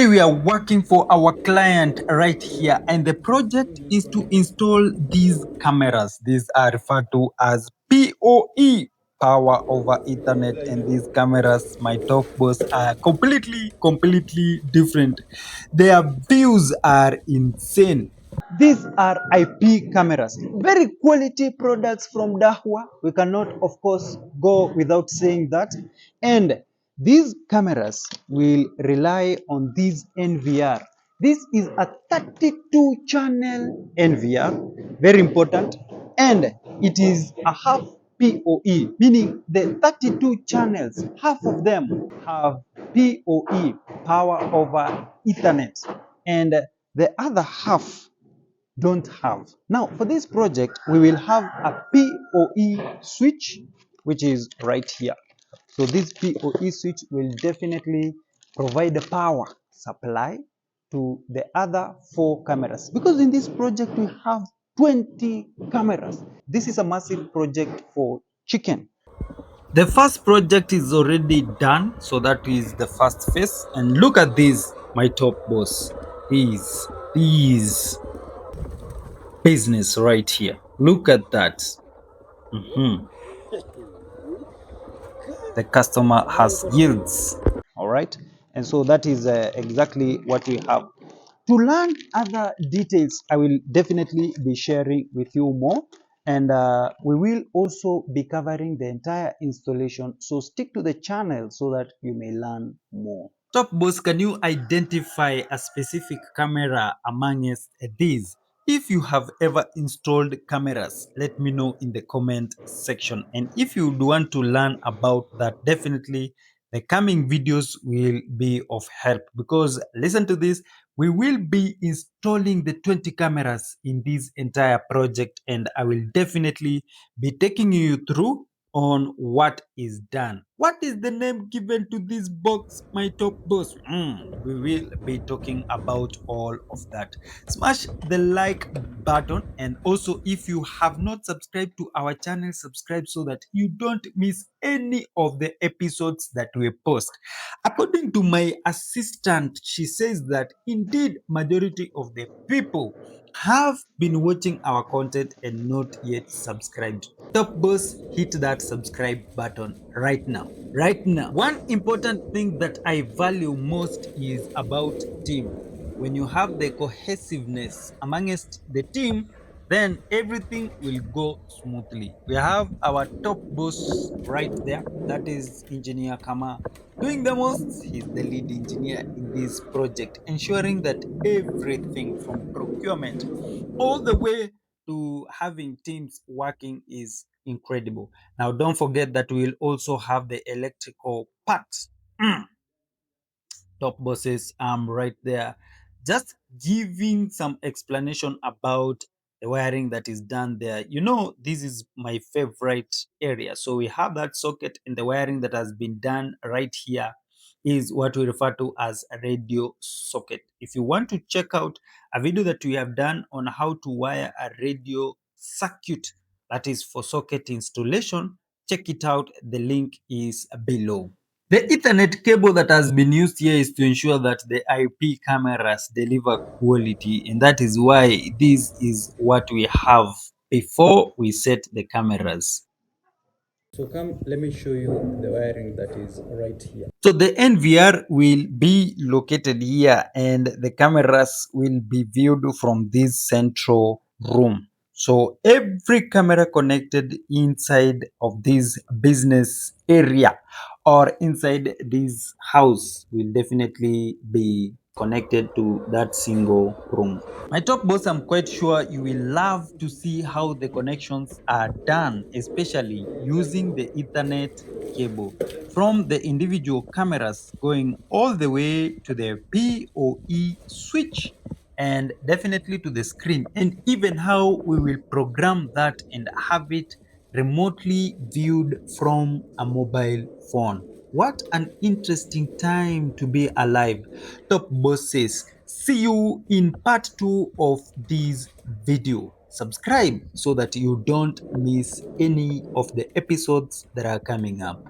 Today we are working for our client right here, and the project is to install these cameras. These are referred to as POE, power over Ethernet, and these cameras, my top boss, are completely different. Their views are insane. These are IP cameras, very quality products from Dahua. We cannot, of course, go without saying that. And these cameras will rely on this NVR. This is a 32 channel NVR, very important, and it is a half PoE, meaning the 32 channels, half of them have PoE, power over Ethernet, and the other half don't have. Now, for this project, we will have a PoE switch, which is right here. So this PoE switch will definitely provide the power supply to the other 4 cameras. Because in this project, we have 20 cameras. This is a massive project for chicken. The first project is already done, so that is the first phase. And look at this, my top boss. These business right here. Look at that. The customer has yields. All right. And so that is exactly what we have. To learn other details, I will definitely be sharing with you more. And we will also be covering the entire installation. So stick to the channel so that you may learn more. Top boss, can you identify a specific camera amongst these? If you have ever installed cameras, let me know in the comment section. And if you want to learn about that, definitely the coming videos will be of help, because listen to this, we will be installing the 20 cameras in this entire project, and I will definitely be taking you through on what is done. What is the name given to this box, my top boss? We will be talking about all of that. Smash the like button, and also if you have not subscribed to our channel, subscribe so that you don't miss any of the episodes that we post. According to my assistant, she says that indeed majority of the people have been watching our content and not yet subscribed. Top boss, hit that subscribe button right now. Right now. One important thing that I value most is about team. When you have the cohesiveness amongst the team, then everything will go smoothly. We have our top boss right there. That is Engineer Kama. Doing the most, he's the lead engineer in this project, ensuring that everything from procurement all the way to having teams working is incredible. Now, don't forget that we'll also have the electrical parts. Top bosses, I'm right there, just giving some explanation about the wiring that is done there. You know, this is my favorite area. So we have that socket, and the wiring that has been done right here is what we refer to as a radio socket. If you want to check out a video that we have done on how to wire a radio circuit, that is for socket installation, check it out. The link is below. The Ethernet cable that has been used here is to ensure that the IP cameras deliver quality, and that is why this is what we have before we set the cameras. So come, let me show you the wiring that is right here. So the NVR will be located here, and the cameras will be viewed from this central room. So every camera connected inside of this business area or inside this house will definitely be connected to that single room. My top boss, I'm quite sure you will love to see how the connections are done, especially using the Ethernet cable from the individual cameras going all the way to the PoE switch and definitely to the screen, and even how we will program that and have it remotely viewed from a mobile phone. What an interesting time to be alive. Top bosses, see you in part 2 of this video. Subscribe so that you don't miss any of the episodes that are coming up.